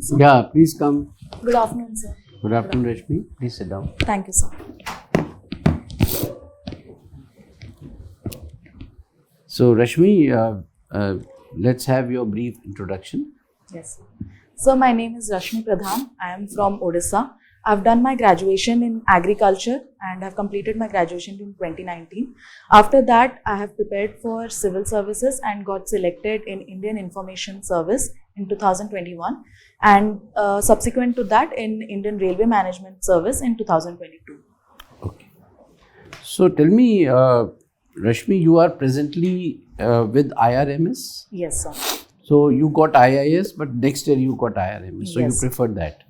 afternoon, sir. Yeah, please come. Good afternoon, sir. Good afternoon, Rashmi. Please sit down. Thank you, sir. So, Rashmi, let's have your brief introduction. Yes. So, my name is RASHMI PRADHAN. I am from Odisha. I've done my graduation in agriculture and have completed my graduation in 2019. After that, I have prepared for civil services and got selected in Indian Information Service in 2021, and subsequent to that in Indian Railway Management Service in 2022. Okay. So, tell me, Rashmi, you are presently with IRMS. Yes, sir. So, you got IAS, but next year you got IRMS. So, Yes. you preferred that.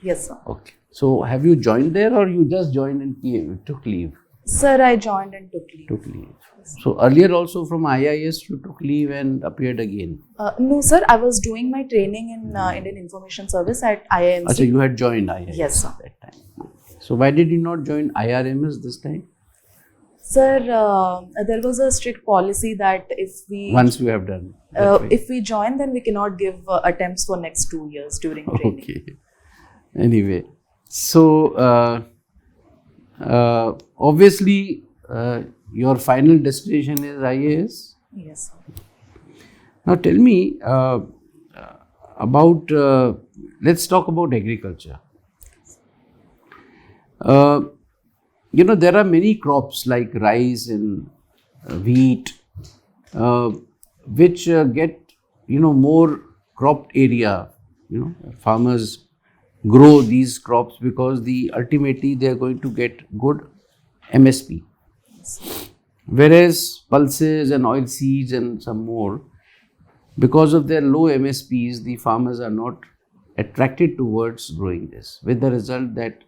Yes, sir. Okay. So, have you joined there or you just joined and took leave? Sir, I joined and took leave. Took leave. So, earlier also from IIS you took leave and appeared again. No, sir. I was doing my training in Indian Information Service at IIMC. So, you had joined IIS Yes, sir. at that time. So, why did you not join IRMS this time? Sir, there was a strict policy that Once you have done. that way. if we join, then we cannot give attempts for next 2 years during training. Okay. Anyway, so obviously your final destination is IAS. Yes, sir. Now tell me about, let's talk about agriculture. There are many crops like rice and wheat, which get, more cropped area. Farmers grow these crops because ultimately they are going to get good MSP. Whereas pulses and oil seeds and some more, because of their low MSPs, the farmers are not attracted towards growing this, with the result that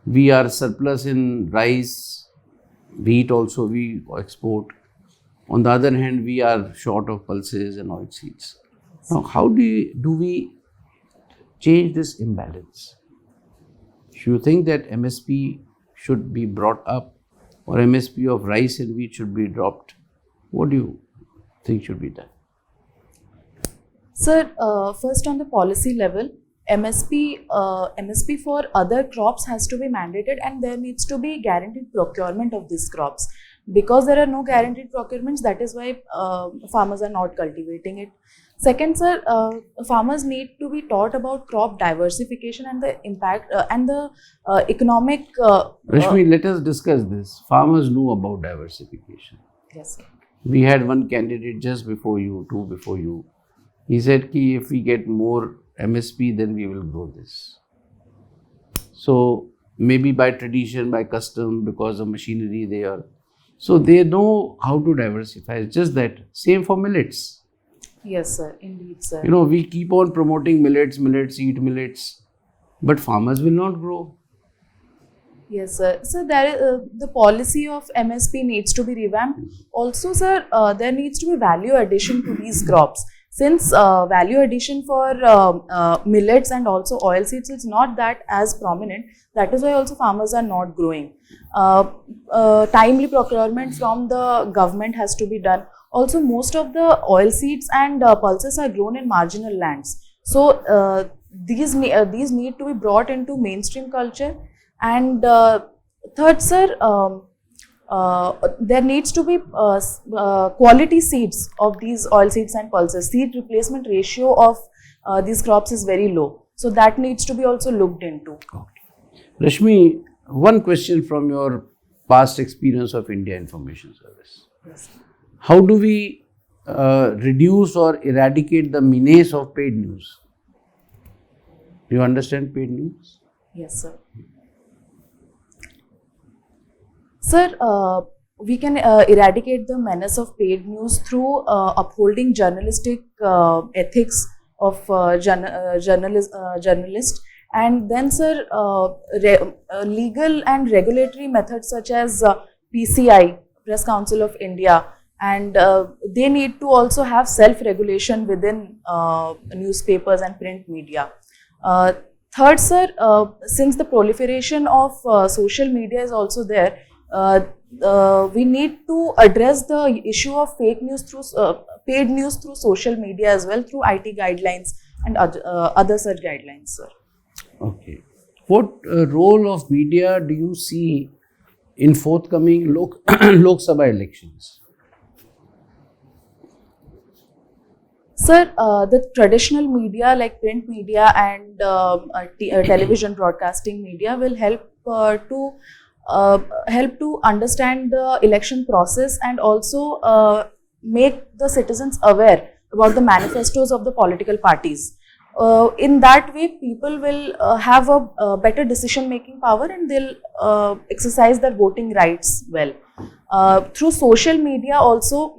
we are surplus in rice, wheat also we export. On the other hand, we are short of pulses and oil seeds. Now, how do we change this imbalance? Do you think that MSP should be brought up or MSP of rice and wheat should be dropped? What do you think should be done? Sir, first on the policy level, MSP for other crops has to be mandated, and there needs to be guaranteed procurement of these crops. Because there are no guaranteed procurements, that is why farmers are not cultivating it. Second, sir, farmers need to be taught about crop diversification and the impact and the economic. Rashmi, let us discuss this. Farmers know about diversification. Yes, sir. We had one candidate just before you, two before you. He said ki if we get more MSP, then we will grow this. So maybe by tradition, by custom, because of machinery they are. So they know how to diversify. It's just that same for millets. Yes, sir. Indeed, sir. We keep on promoting millets, eat millets, but farmers will not grow. Yes, sir. So there is, the policy of MSP needs to be revamped. Also, sir, there needs to be value addition to these crops. Since value addition for millets and also oil seeds is not that as prominent, that is why also farmers are not growing. Timely procurement from the government has to be done. Also, most of the oil seeds and pulses are grown in marginal lands. So these need to be brought into mainstream culture. And third, sir, there needs to be quality seeds of these oil seeds and pulses. Seed replacement ratio of these crops is very low. So that needs to be also looked into. Okay. Rashmi, one question from your past experience of India Information Service. Yes. How do we reduce or eradicate the menace of paid news? Do you understand paid news? Yes, sir. Sir, we can eradicate the menace of paid news through upholding journalistic ethics of journalists, and then, sir, legal and regulatory methods such as PCI, Press Council of India, and they need to also have self-regulation within newspapers and print media. Third, sir, since the proliferation of social media is also there, we need to address the issue of fake news through paid news through social media as well, through IT guidelines and other such guidelines, sir. Okay. What role of media do you see in forthcoming Lok Sabha elections? Sir, the traditional media like print media and television broadcasting media will help to understand the election process and also make the citizens aware about the manifestos of the political parties. In that way, people will have a better decision making power and they'll exercise their voting rights well. Through social media also,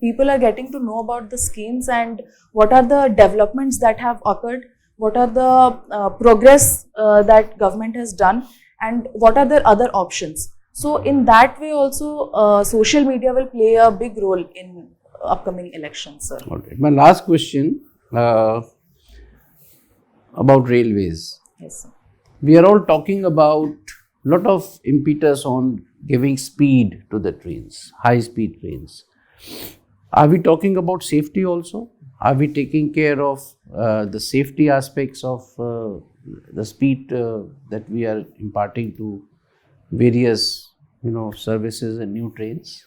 people are getting to know about the schemes and what are the developments that have occurred, what are the progress that government has done, and what are their other options. So in that way also, social media will play a big role in upcoming elections, sir. All right. My last question about railways. Yes, sir. We are all talking about a lot of impetus on giving speed to the trains, high speed trains. Are we talking about safety also? Are we taking care of the safety aspects of the speed that we are imparting to various, services and new trains?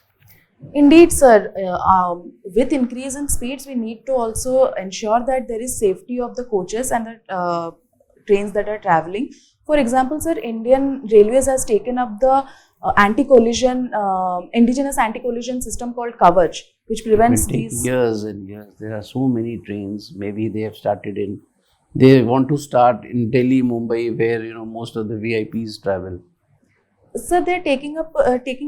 Indeed, sir. With increase in speeds, we need to also ensure that there is safety of the coaches and the trains that are traveling. For example, sir, Indian Railways has taken up the anti-collision, indigenous anti-collision system called Kavach, which prevents It will take these. years and years. There are so many trains. Maybe they have started in. They want to start in Delhi, Mumbai, where most of the VIPs travel. Sir, they are taking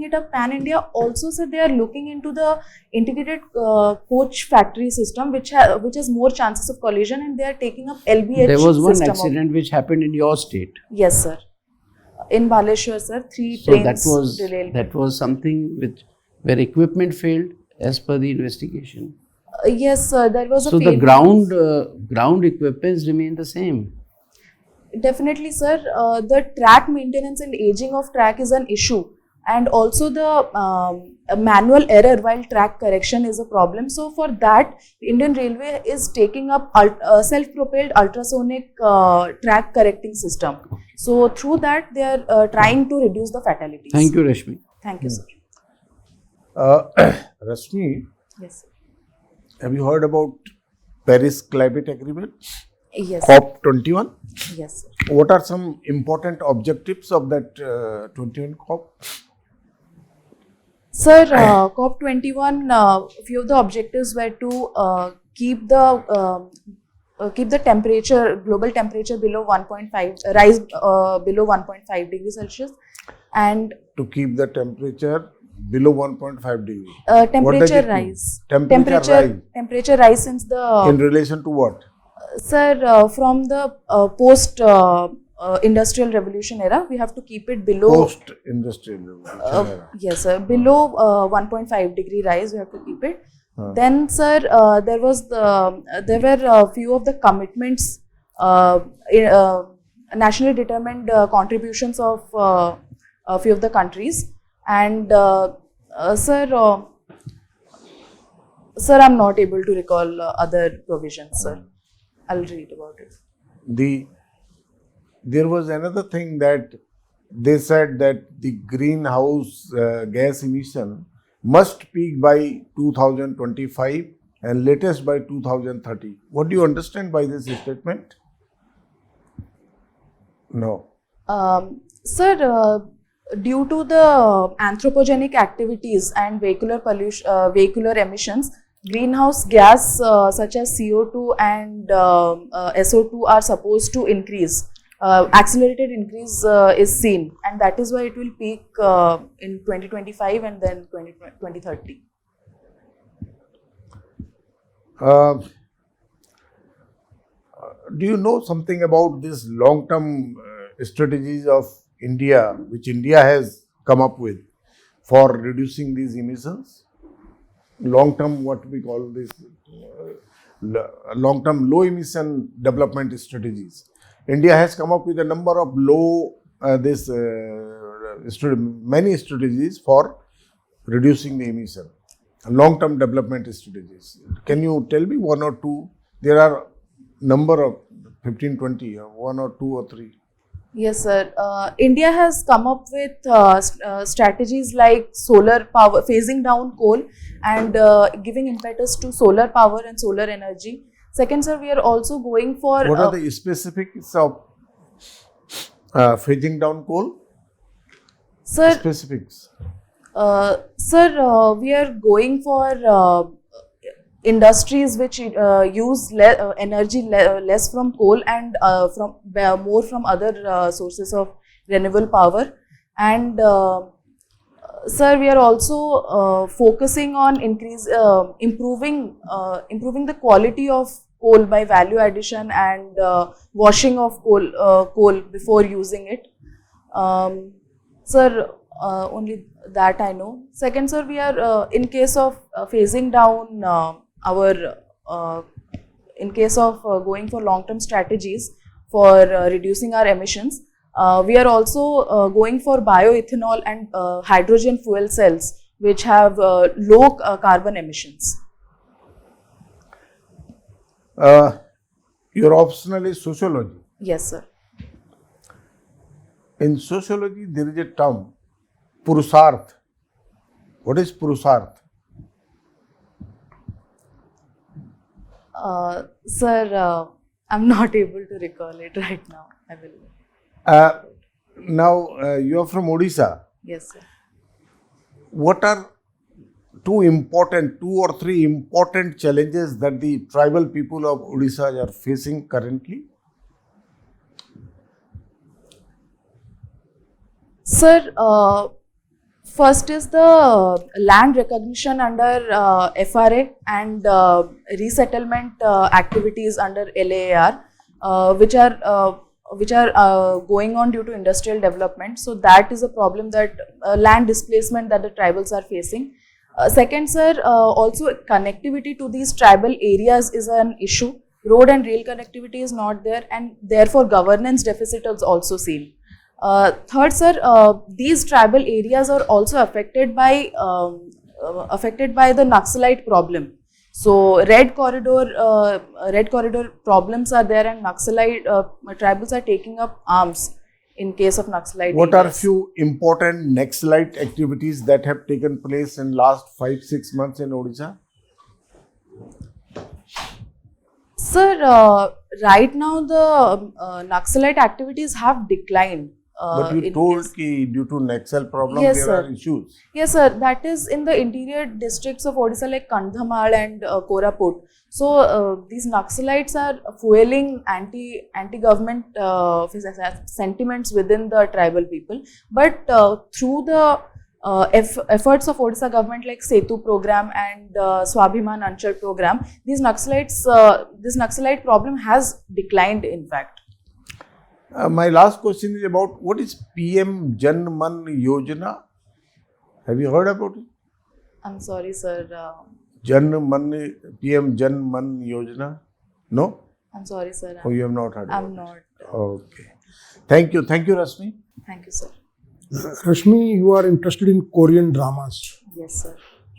it up pan India. Also, sir, they are looking into the integrated coach factory system, which has more chances of collision, and they are taking up LBH. There was one system accident which happened in your state. Yes, sir. In Baleshwar, sir, 3 So trains derailed. that was something where equipment failed as per the investigation. Yes, sir. There was a So the ground equipments remain the same. Definitely, sir. The track maintenance and aging of track is an issue, and also the manual error while track correction is a problem. So for that, Indian Railway is taking up self-propelled ultrasonic track correcting system. So through that, they are trying to reduce the fatalities. Thank you, Rashmi. Thank you, sir. Rashmi, Yes, sir. have you heard about Paris Climate Agreement? Yes, sir. COP21? Yes, sir. What are some important objectives of that 21 COP? Sir, COP21, few of the objectives were to keep the global temperature below 1.5, rise below 1.5 degrees Celsius, and To keep the temperature below 1.5 degree. temperature rise. Temperature rise since the In relation to what? sir, from the post industrial revolution era, we have to keep it below. Post-industrial revolution era. Yes, sir. Below 1.5 degree rise, we have to keep it. Then, sir, there were a few of the commitments, nationally determined contributions of a few of the countries. And sir, I'm not able to recall other provisions, sir. I'll read about it. There was another thing that they said that the greenhouse gas emission must peak by 2025 and latest by 2030. What do you understand by this statement? No. Sir, due to the anthropogenic activities and vehicular emissions, greenhouse gas such as CO2 and SO2 are supposed to increase. Accelerated increase is seen, and that is why it will peak in 2025 and then 2030. Do you know something about this long-term strategies of India, which India has come up with for reducing these emissions? Long-term, what we call this long-term low emission development strategies. India has come up with a number of many strategies for reducing the emission. Long-term development strategies. Can you tell me one or two? There are number of 15, 20, or 1 or 2 or 3? Yes, sir. India has come up with strategies like solar power, phasing down coal and giving impetus to solar power and solar energy. Second, sir, we are also going for. What are the specifics of phasing down coal? Sir, Specifics. we are going for industries which use energy less from coal and more from other sources of renewable power. And sir, we are also focusing on improving the quality of coal by value addition and washing of coal before using it. Sir, only that I know. Second, sir, we are in case of phasing down in case of going for long-term strategies for reducing our emissions, we are also going for bioethanol and hydrogen fuel cells, which have low carbon emissions. Your optional is sociology. Yes, sir. In sociology, there is a term, Purusarth. What is Purusarth? Sir, I'm not able to recall it right now. I will. Now, you are from Odisha. Yes, sir. What are two or three important challenges that the tribal people of Odisha are facing currently? Sir, first is the land recognition under FRA and resettlement activities under LAAR, which are going on due to industrial development. So that is a problem, that land displacement that the tribals are facing. Second, sir, also connectivity to these tribal areas is an issue. Road and rail connectivity is not there, and therefore governance deficit is also seen. Third, sir, these tribal areas are also affected by the Naxalite problem. So red corridor problems are there, and Naxalite tribals are taking up arms in case of Naxalite. What are few important Naxalite activities that have taken place in last 5-6 months in Odisha? Sir, right now the Naxalite activities have declined. But you told that due to Naxal problem, yes, there sir. are issues. Yes, sir. That is in the interior districts of Odisha like Kandhamal and Koraput. So these Naxalites are fueling anti-government sentiments within the tribal people. But through the efforts of Odisha government like Setu program and Swabhiman Anchal program, this Naxalite problem has declined, in fact. My last question is about what is PM Jan Man Yojana? Have you heard about it? I'm sorry, sir. PM Jan Man Yojana? No? I'm sorry, sir. Oh, you have not heard I'm about not. it. Okay. Thank you, Rashmi. Thank you, sir. Rashmi, you are interested in Korean dramas. Yes, sir.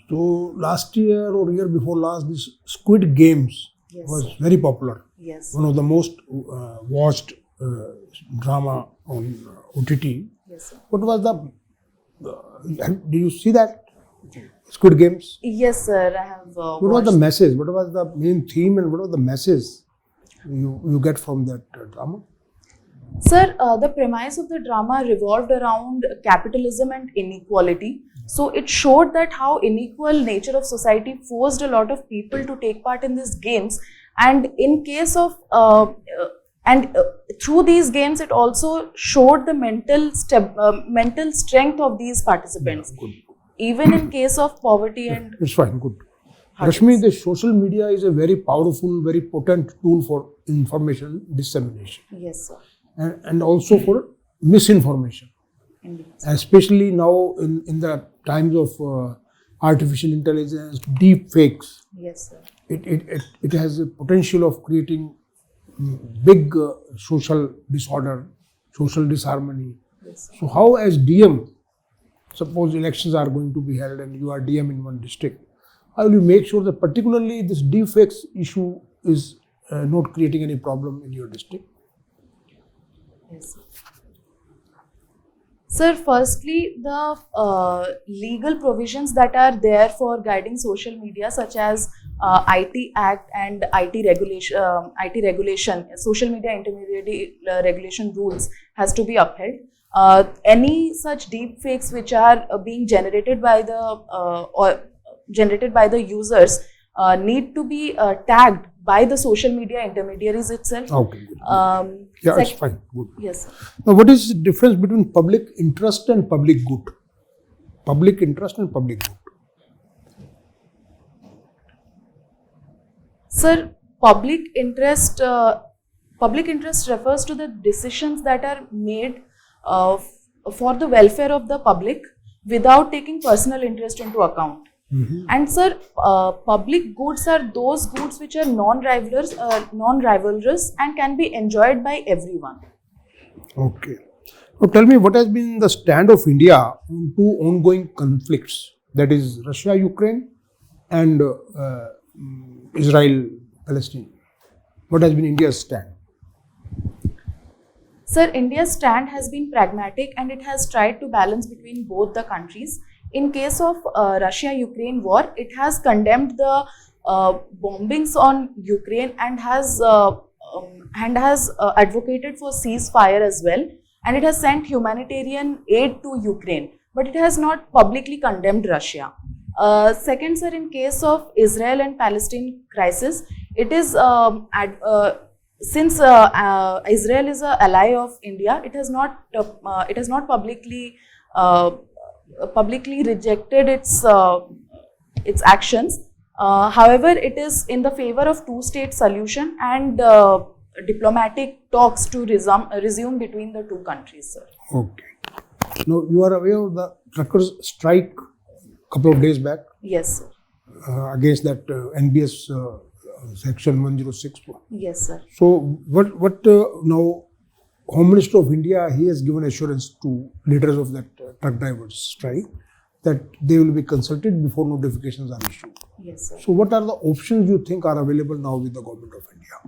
So last year or year before last, this Squid Games was very popular. Yes. One of the most watched drama on OTT. Yes, sir. What was did you see that? Squid Games? Yes, sir. I have. What was the message? What was the main theme and what was the message you get from that drama? Sir, the premise of the drama revolved around capitalism and inequality. So it showed that how unequal nature of society forced a lot of people to take part in these games, and in case of through these games, it also showed the mental strength of these participants, even in case of poverty and. It's fine, good. Rashmi, the social media is a very powerful, very potent tool for information dissemination. Yes, sir. And also for misinformation. Indeed. Especially now in the times of artificial intelligence, deep fakes. Yes, sir. It has a potential of creating big social disorder, social disharmony. Yes, so how as DM, suppose elections are going to be held and you are DM in one district, how will you make sure that particularly this deep fakes issue is not creating any problem in your district? Yes. Sir, firstly, the legal provisions that are there for guiding social media, such as IT Act and IT regulation, social media intermediary regulation rules, has to be upheld. Any such deep fakes which are being generated by the users need to be tagged by the social media intermediaries itself. Okay. Yeah, it's fine. Good. Yes. Now, what is the difference between public interest and public good? Public interest and public good. Sir, public interest refers to the decisions that are made for the welfare of the public without taking personal interest into account. And sir, public goods are those goods which are non-rivalrous and can be enjoyed by everyone. Okay. Now tell me, what has been the stand of India on two ongoing conflicts, that is Russia-Ukraine and Israel-Palestine? What has been India's stand? Sir, India's stand has been pragmatic and it has tried to balance between both the countries. In case of Russia-Ukraine war, it has condemned the bombings on Ukraine and has advocated for ceasefire as well. And it has sent humanitarian aid to Ukraine, but it has not publicly condemned Russia. Second, sir, in case of Israel and Palestine crisis, it is since Israel is an ally of India, it has not publicly rejected its actions. However, it is in the favor of two-state solution and diplomatic talks to resume between the two countries, sir. Okay. Now, you are aware of the truckers' strike a couple of days back? Yes, sir. Against that NBS section 106. Yes, sir. So, what now? Home Minister of India, he has given assurance to leaders of that truck drivers strike that they will be consulted before notifications are issued. Yes, sir. So, what are the options you think are available now with the government of India?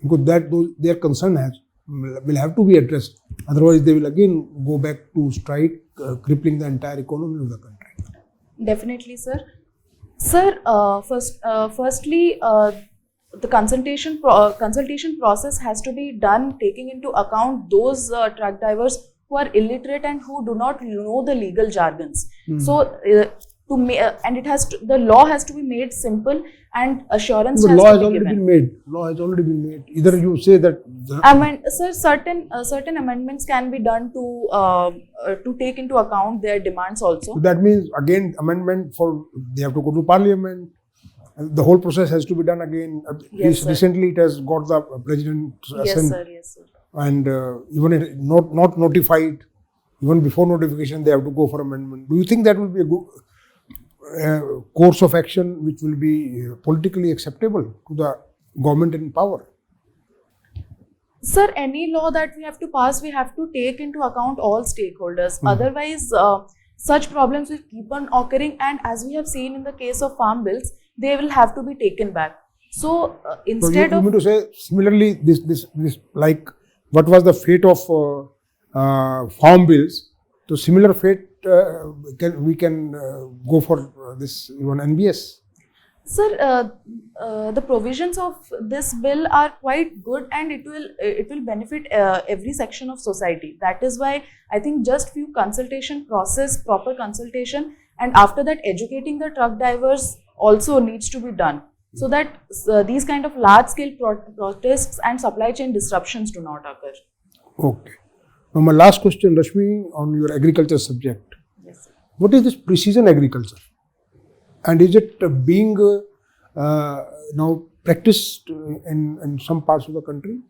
Because their concern will have to be addressst. Otherwise, they will again go back to strike, crippling the entire economy of the country. Definitely, sir. Sir, firstly, the consultation process has to be done taking into account those truck drivers who are illiterate and who do not know the legal jargons. So, the law has to be made simple and assurance The has law to has be already given. been made. Law has already been made. Either you say that. Sir, certain amendments can be done to take into account their demands also. So that means again amendment they have to go to Parliament. The whole process has to be done again. Yes, sir. Recently, it has got the president's Yes, assent, sir. Yes, sir. and even it not notified, even before notification, they have to go for amendment. Do you think that will be a good course of action which will be politically acceptable to the government in power? Sir, any law that we have to pass, we have to take into account all stakeholders. Otherwise, such problems will keep on occurring, and as we have seen in the case of farm bills, they will have to be taken back. So instead So you of mean to say similarly, this like what was the fate of farm bills? So similar fate we can go for this even NBS. Sir, the provisions of this bill are quite good, and it will benefit every section of society. That is why I think just few consultation process, proper consultation, and after that educating the truck drivers also needs to be done, so that these kind of large scale protests and supply chain disruptions do not occur. Okay. Now my last question, Rashmi, on your agriculture subject. Yes, sir. What is this precision agriculture? And is it being now practiced in some parts of the country?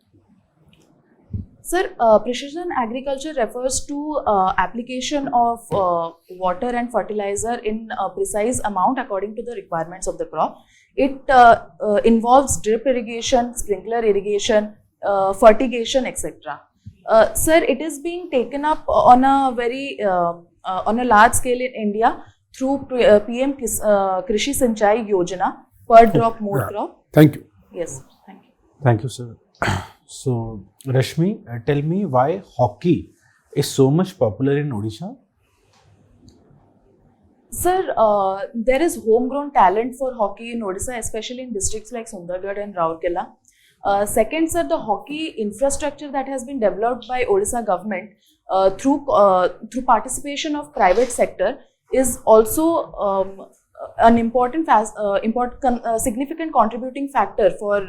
Sir, precision agriculture refers to application of water and fertilizer in a precise amount according to the requirements of the crop. It involves drip irrigation, sprinkler irrigation, fertigation, etc. Sir, it is being taken up on a large scale in India through PM Krishi Sinchai Yojana. per drop more Yeah. crop. Thank you. Yes, thank you. Thank you, sir. So, Rashmi, tell me why hockey is so much popular in Odisha? Sir, there is homegrown talent for hockey in Odisha, especially in districts like Sundargarh and Rourkela. Second, sir, the hockey infrastructure that has been developed by Odisha government through participation of private sector is also an significant contributing factor for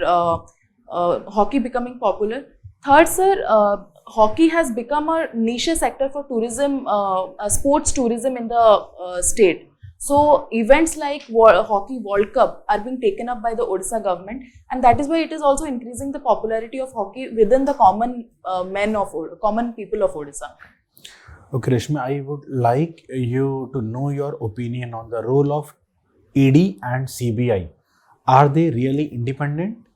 hockey becoming popular. Third, sir, hockey has become a niche sector for tourism, sports tourism in the state. So events like Hockey World Cup are being taken up by the Odisha government, and that is why it is also increasing the popularity of hockey within the common common people of Odisha. Okay, Rashmi, I would like you to know your opinion on the role of ED and CBI. Are they really independent?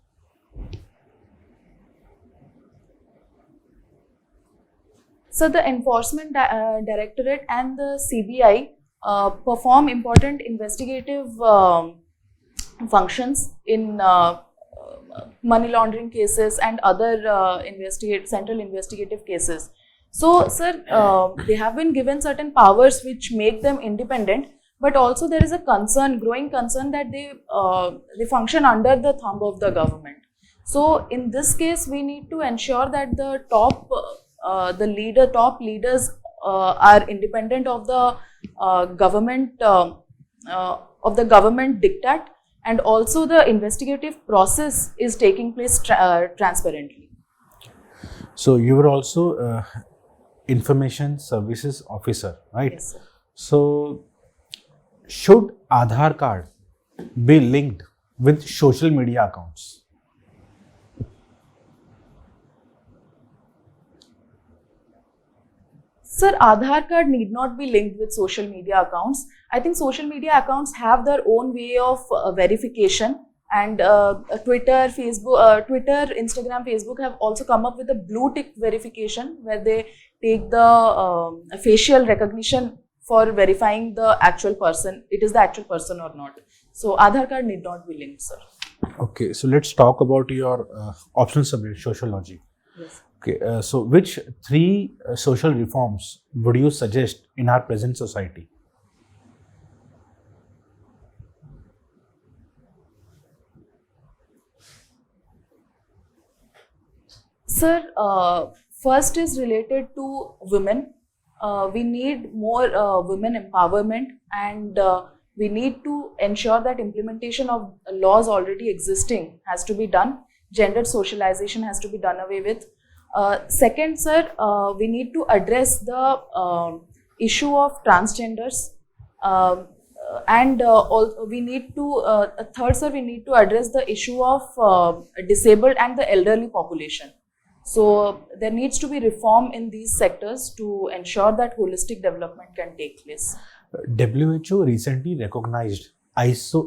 So the Enforcement Directorate and the CBI perform important investigative functions in money laundering cases and other central investigative cases. So, sir, they have been given certain powers which make them independent, but also there is a growing concern that they function under the thumb of the government. So, in this case, we need to ensure that the top leaders are independent of the government diktat, and also the investigative process is taking place transparently. So you were also information services officer, right? Yes, sir. So should Aadhaar card be linked with social media accounts? Sir, Aadhaar card need not be linked with social media accounts. I think social media accounts have their own way of verification, and Twitter, Instagram, Facebook have also come up with a blue tick verification where they take the facial recognition for verifying the actual person, it is the actual person or not. So Aadhaar card need not be linked, sir. Okay, so let's talk about your optional subject, sociology. Yes. Okay, so which three social reforms would you suggest in our present society? Sir, first is related to women. We need more women empowerment, and we need to ensure that implementation of laws already existing has to be done. Gendered socialization has to be done away with. Second, sir, we need to address the issue of transgenders, and we need to third, sir, we need to address the issue of disabled and the elderly population. So there needs to be reform in these sectors to ensure that holistic development can take place. WHO recently recognized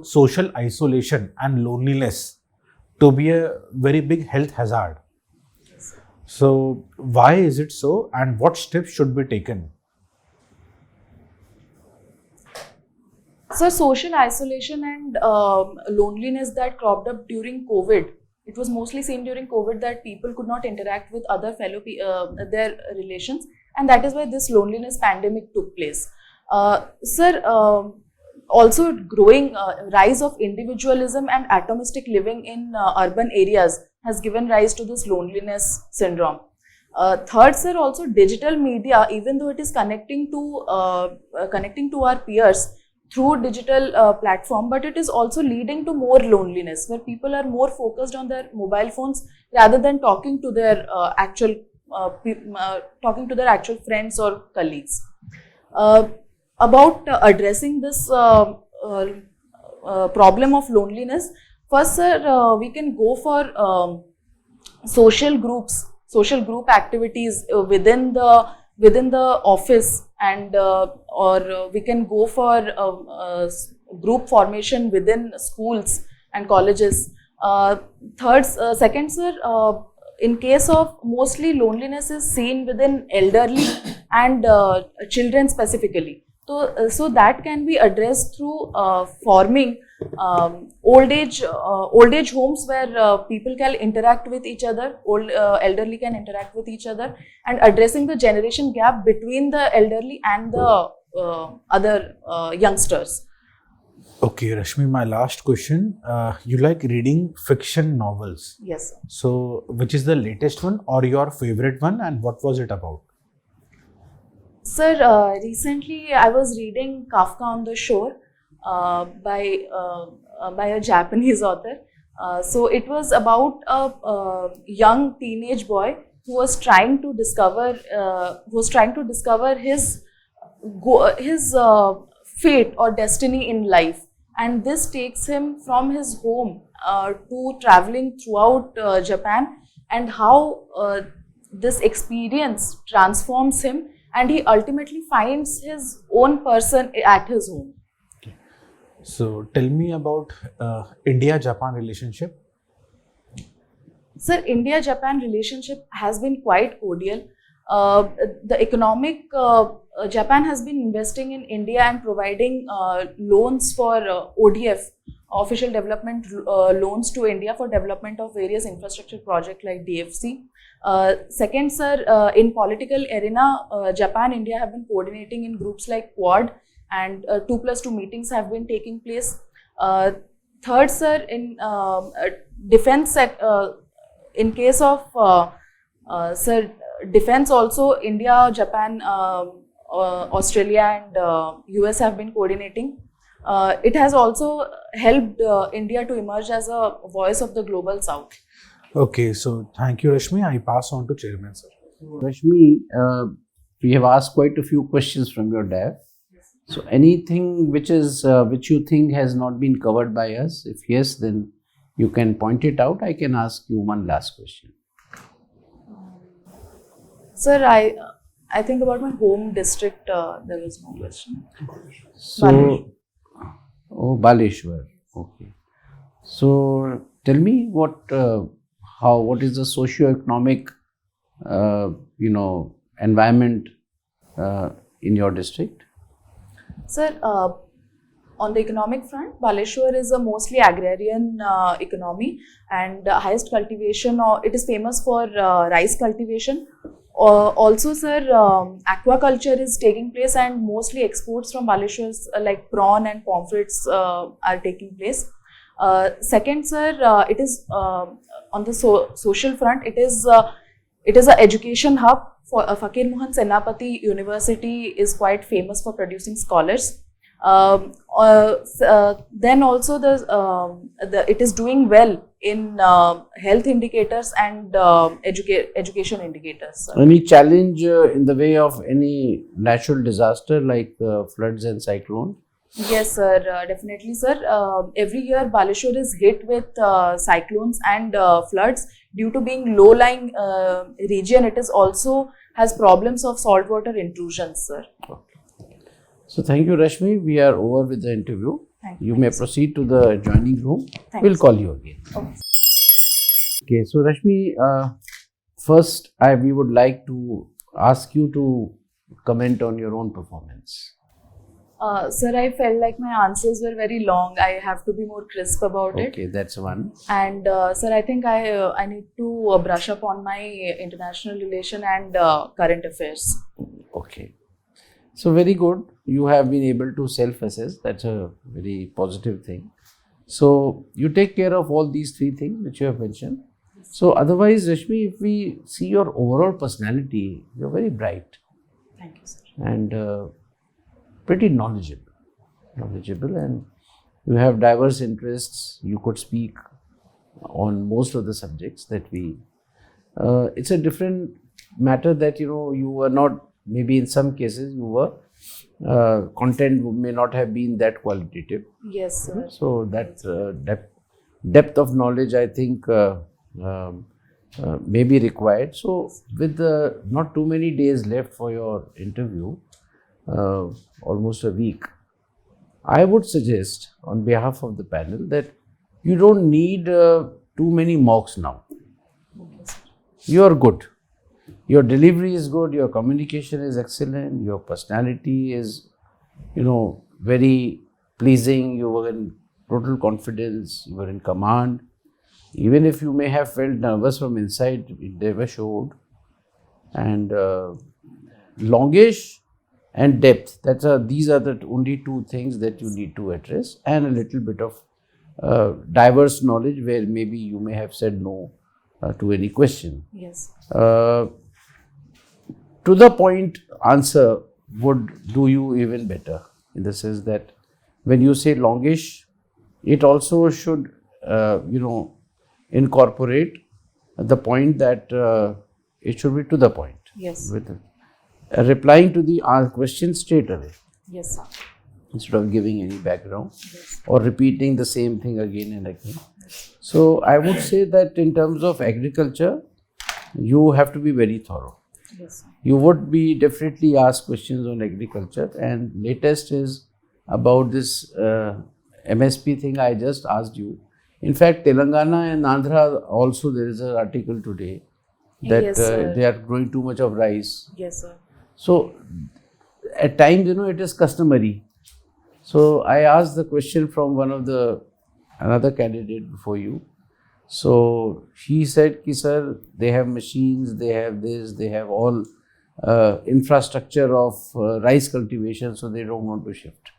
social isolation and loneliness to be a very big health hazard. So why is it so, and what steps should be taken? So social isolation and loneliness that cropped up during COVID, it was mostly seen during COVID that people could not interact with other their relations, and that is why this loneliness pandemic took place. Sir, also growing rise of individualism and atomistic living in urban areas has given rise to this loneliness syndrome. Third, sir, also digital media, even though it is connecting to our peers through digital platform, but it is also leading to more loneliness, where people are more focused on their mobile phones rather than talking to their actual friends or colleagues. About addressing this problem of loneliness, first, sir, we can go for social group activities within the office, and or we can go for group formation within schools and colleges. Second, sir, in case of mostly loneliness is seen within elderly and children specifically. So that can be addressed through forming old age homes where people can interact with each other, elderly can interact with each other, and addressing the generation gap between the elderly and the other youngsters. Okay, Rashmi, my last question. You like reading fiction novels. Yes, sir. So, which is the latest one or your favorite one, and what was it about? Sir, recently I was reading Kafka on the Shore by a Japanese author. So it was about a young teenage boy who was trying to discover his fate or destiny in life, and this takes him from his home to traveling throughout Japan, and how this experience transforms him, and he ultimately finds his own person at his home. So, tell me about India-Japan relationship. Sir, India-Japan relationship has been quite cordial. The economic, Japan has been investing in India and providing loans for ODF, official development loans to India for development of various infrastructure projects like DFC. Second, sir, in political arena, Japan, India have been coordinating in groups like Quad, and 2+2 meetings have been taking place. Third, sir, in defense, in case of sir, defense also, India, Japan, Australia and US have been coordinating. It has also helped India to emerge as a voice of the global south. Okay, so thank you, Rashmi. I pass on to Chairman, sir. Rashmi, we have asked quite a few questions from your DAF. So anything which you think has not been covered by us? If yes, then you can point it out. I can ask you one last question. Sir, I think about my home district, there was no question. So, Baleshwar. Okay. So, tell me what is the socio-economic, environment in your district? Sir, on the economic front, Baleshwar is a mostly agrarian economy, and highest cultivation, it is famous for rice cultivation. Also, sir, aquaculture is taking place, and mostly exports from Baleshwar like prawn and pomfrets are taking place. Second, sir, it is on the social front, it is an education hub. For Fakir Mohan Senapati University is quite famous for producing scholars. Then also it is doing well in health indicators and education indicators. Sir. Any challenge in the way of any natural disaster like floods and cyclone? Yes, sir, definitely, sir. Every year Baleshwar is hit with cyclones and floods. Due to being low-lying region, it is also has problems of saltwater intrusions, sir. Okay. So thank you, Rashmi. We are over with the interview. Thank You may proceed to the adjoining room. Thank you, We'll call you again. Okay. Okay. So Rashmi, first we would like to ask you to comment on your own performance. Sir, I felt like my answers were very long. I have to be more crisp about it. Okay, that's one. And sir, I think I need to brush up on my international relation and current affairs. Okay. So very good. You have been able to self-assess. That's a very positive thing. So you take care of all these three things which you have mentioned. So otherwise, Rashmi, if we see your overall personality, you're very bright. Thank you, sir. And pretty knowledgeable, and you have diverse interests. You could speak on most of the subjects that we. It's a different matter that you were not. Maybe in some cases you were content may not have been that qualitative. Yes, sir. So that depth of knowledge, I think, may be required. So with not too many days left for your interview. Almost a week, I would suggest on behalf of the panel that you don't need too many mocks now. You are good. Your delivery is good. Your communication is excellent. Your personality is, very pleasing. You total confidence, you were in command. Even if you may have felt nervous from inside, it never showed. And longish and depth, these are the only two things that you need to address, and a little bit of diverse knowledge where maybe you may have said no to any question. Yes. To the point answer would do you even better, in the sense that when you say longish, it also should, incorporate the point that it should be to the point. Yes. With replying to the question straight away, Yes, sir. instead of giving any background Yes. or repeating the same thing again and again. So I would say that in terms of agriculture, you have to be very thorough. Yes, sir. You would be definitely asked questions on agriculture, and latest is about this MSP thing I just asked you. In fact, Telangana and Andhra also, there is an article today that Yes, sir. they are growing too much of rice. Yes, sir. So at times, it is customary. So I asked the question from another candidate before you. So he said, "Ki sir, they have machines, they have this, they have all infrastructure of rice cultivation, so they don't want to shift."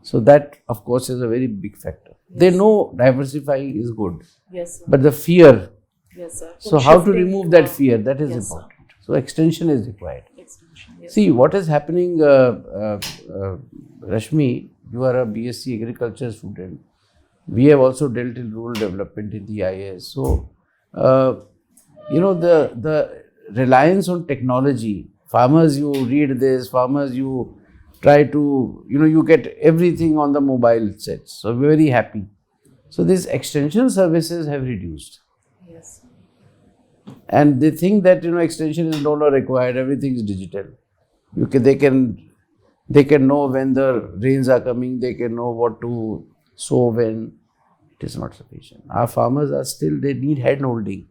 So that, of course, is a very big factor. They know diversifying is good, Yes, sir. but the fear. Yes, sir. So how to Shifting remove to that a- fear? That is Yes, sir. important. So extension is required. Extension. Yes. See, what is happening, Rashmi, you are a BSc agriculture student. We have also dealt in rural development in the IAS. So, the reliance on technology, farmers, you read this, farmers, you try to, you get everything on the mobile sets. So, we're very happy. So, these extension services have reduced. Yes. And they think that, extension is no longer required, everything is digital. They can know when the rains are coming, they can know what to sow when. It is not sufficient. Our farmers are still, they need hand holding.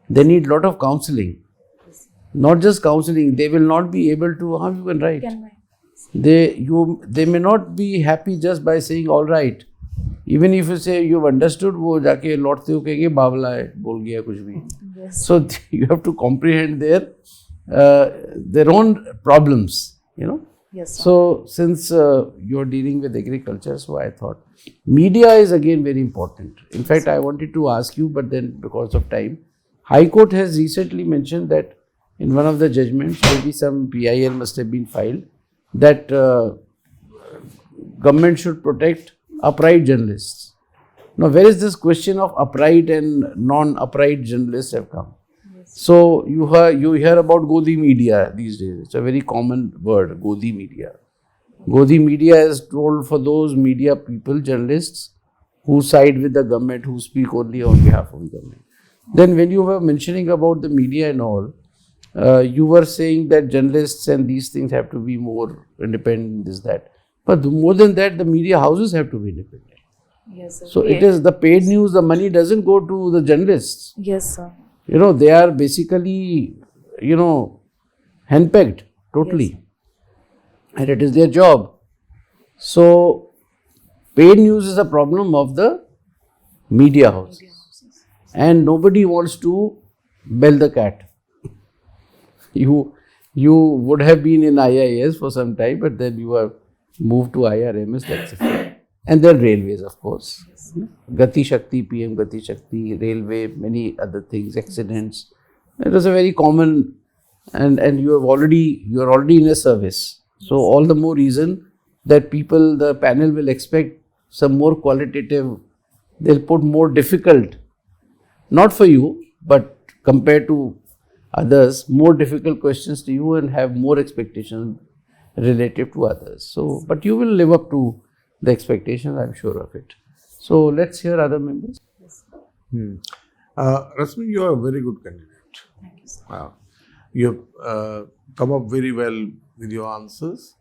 They need lot of counseling. Not just counseling, they will not be able to, how you can write? Can I? They may not be happy just by saying all right. Even if you say you've understood, वो जाके लौटते हो कहेंगे बावला है, बोल गया कुछ भी. Yes. So you have to comprehend their own problems, Yes, sir. So since you're dealing with agriculture, so I thought media is again very important. In fact, I wanted to ask you, but then because of time, High Court has recently mentioned that in one of the judgments, maybe some PIL must have been filed, that government should protect upright journalists. Now, where is this question of upright and non-upright journalists have come? So you hear about Godi media these days. It's a very common word, Godi media. Godi media is told for those media people, journalists, who side with the government, who speak only on behalf of the government. Then when you were mentioning about the media and all, you were saying that journalists and these things have to be more independent, this, that. But more than that, the media houses have to be independent. Yes, sir. So it is the paid news, the money doesn't go to the journalists. Yes, sir. They are basically, henpecked totally. And it is their job. So, paid news is a problem of the media houses. And nobody wants to bell the cat. You would have been in IAS for some time, but then you have moved to IRMS, that's it. And then railways, of course. Gati Shakti, PM Gati Shakti, railway, many other things, accidents. It was a very common, and you are already in a service. So all the more reason that the panel will expect some more qualitative, they'll put more difficult, not for you, but compared to others, more difficult questions to you and have more expectations relative to others. So, but you will live up to the expectations, I'm sure of it. So, let's hear other members. Rasmi, you are a very good candidate. Thank you, sir. You have come up very well with your answers.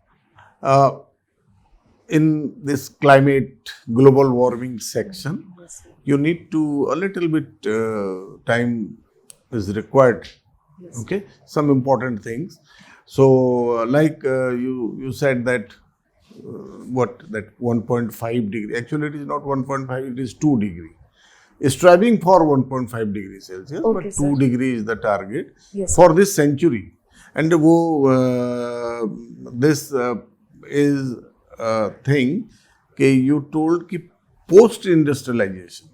In this climate, global warming section, Yes, sir. you need to, a little bit time is required. Yes. Okay, some important things. So, like you said that what that 1.5 degree. Actually, it is not 1.5. It is 2 degree. Striving for 1.5 degree Celsius, Okay, but sir. 2 degree is the target Yes, for this century. And this is a thing कि you told कि post industrialization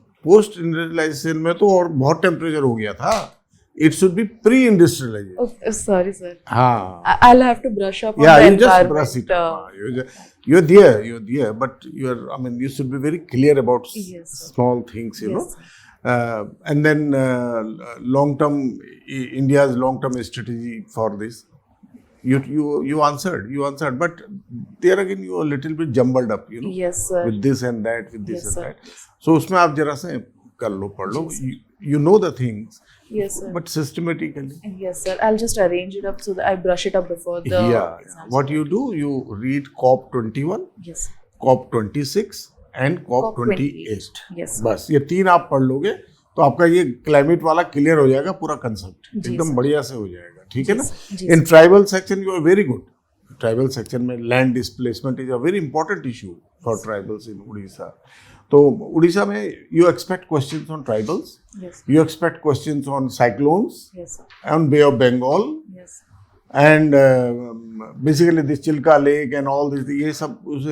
में तो और बहुत temperature हो गया था. It should be pre-industrialization. Okay, sorry, sir. हाँ. I'll have to brush up on Yeah, the you just environment. brush it up. You're there, but I mean, you should be very clear about Yes, sir. small things, you Yes, know. And then long-term, India's long-term strategy for this. You answered, but there again you are a little bit jumbled up, you know, Yes, sir. with this and that, with this Yes, and sir. that. So उसमें आप जरा से कर लो, पढ़ लो. You know the things, Yes, sir. but systematically. Yes, sir. I'll just arrange it up so that I brush it up before the Yeah. exam. What you do, you read COP 21, Yes. COP 26 and COP COP 28. Yes. बस ये 3 आप पढ़ लोगे तो आपका ये climate वाला clear हो जाएगा पूरा कंसेप्ट. जी, एकदम सर. बढ़िया से हो जाएगा. ठीक है ना. जी, in tribal section you are very good. Tribal section में land displacement is a very important issue for tribals in Odisha. तो उड़ीसा में you expect questions on tribals, Yes. you expect questions on cyclones, Yes, sir. on Bay of Bengal, Yes. and basically this Chilka Lake and all this. ये सब उस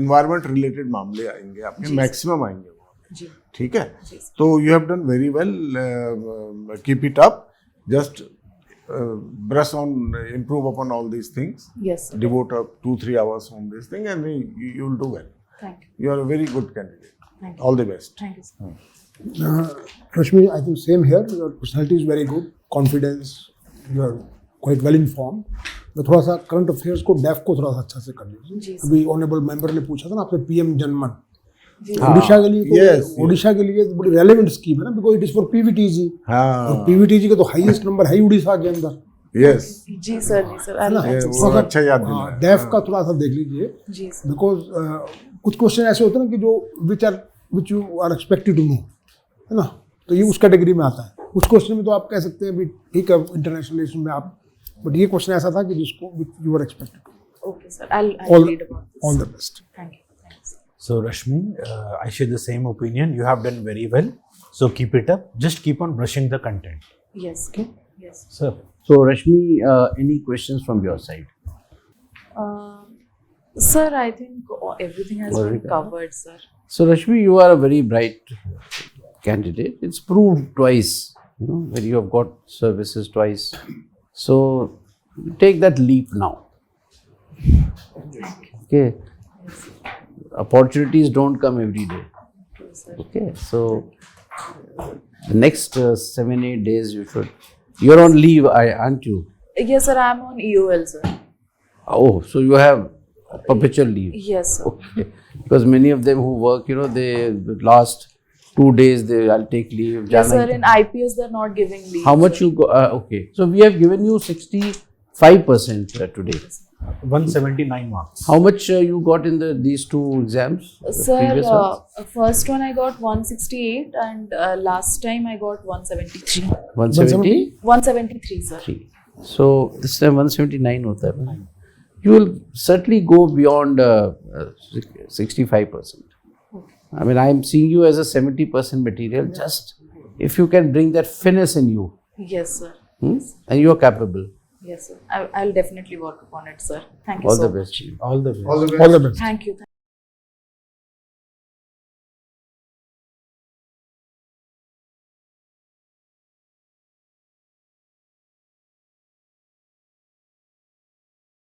environment related मामले आएंगे आपके, maximum आएंगे वहाँ पे. जी. ठीक है. जी, sir. तो you have done very well. Keep it up. Just brush on, improve upon all these things. Yes, sir. Devote up 2-3 hours on this thing, and you will do well. Thank you. You are a very good candidate. Thank you. All the best. Thank you, sir. Rashmi, I think same here. Your personality is very good, confidence. You are quite well informed. मैं थोड़ा सा current affairs को def को थोड़ा सा अच्छा से कर लीजिए. जी, सर. अभी ऑनरेबल मेंबर ने पूछा था ना आपसे पीएम जनमन. जी. ओडिशा के लिए तो Yes, ओडिशा के लिए तो बड़ी रेलेवेंट स्कीम है ना, because it is for PVTG. और हाँ. पीवीटीजी का तो हाईएस्ट नंबर है ही उड़ीसा के अंदर, Yes. जी सर, जी सर. I'll ये have to- वो अच्छा याद दिलाया. डेफ का थोड़ा सा देख लीजिए. जी सर. बिकॉज कुछ क्वेश्चन ऐसे होते हैं ना कि जो which you are expected to know, है ना, तो ये उस कैटेगरी में आता है. कुछ क्वेश्चन में तो आप कह सकते हैं भी ठीक है इंटरनेशनल रिलेशन में आप, बट ये क्वेश्चन ऐसा था कि जिसको you are expected to. Okay, sir. I'll read about this. All the best. Thank you. Thank you, sir. So Rashmi, I share the same opinion. You have done very well. So keep it up. Just keep on brushing the content. Yes. Okay. Yes. Sir. So, Rashmi, any questions from your side? Sir, I think everything has Already been covered, sir. So, Rashmi, you are a very bright candidate. It's proved twice, you know, when you have got services twice. So, take that leap now. Okay. Opportunities don't come every day. Okay, sir. Okay. So, the next 7-8 days you should. You're on leave, aren't you? Yes, sir. I'm on EOL, sir. Oh, so you have perpetual leave. Yes, sir. Okay. Because many of them who work, you know, they the last 2 days I'll take leave. Yes, sir. In IPS, they're not giving leave. How much sir. you go? Okay. So we have given you 65% today. 179 marks. How much you got in these 2 exams? The Sir, previous ones? first one I got 168 and last time I got 173. 170? 173, sir. So this time 179 hota hai. You will certainly go beyond 65%. I mean, I am seeing you as a 70% material. Just if you can bring that finesse in you, Yes, sir. and you are capable. Yes, sir. I'll definitely work upon it, sir. Thank you All so the much. best to you. All the best. All the best. All the best. Thank you.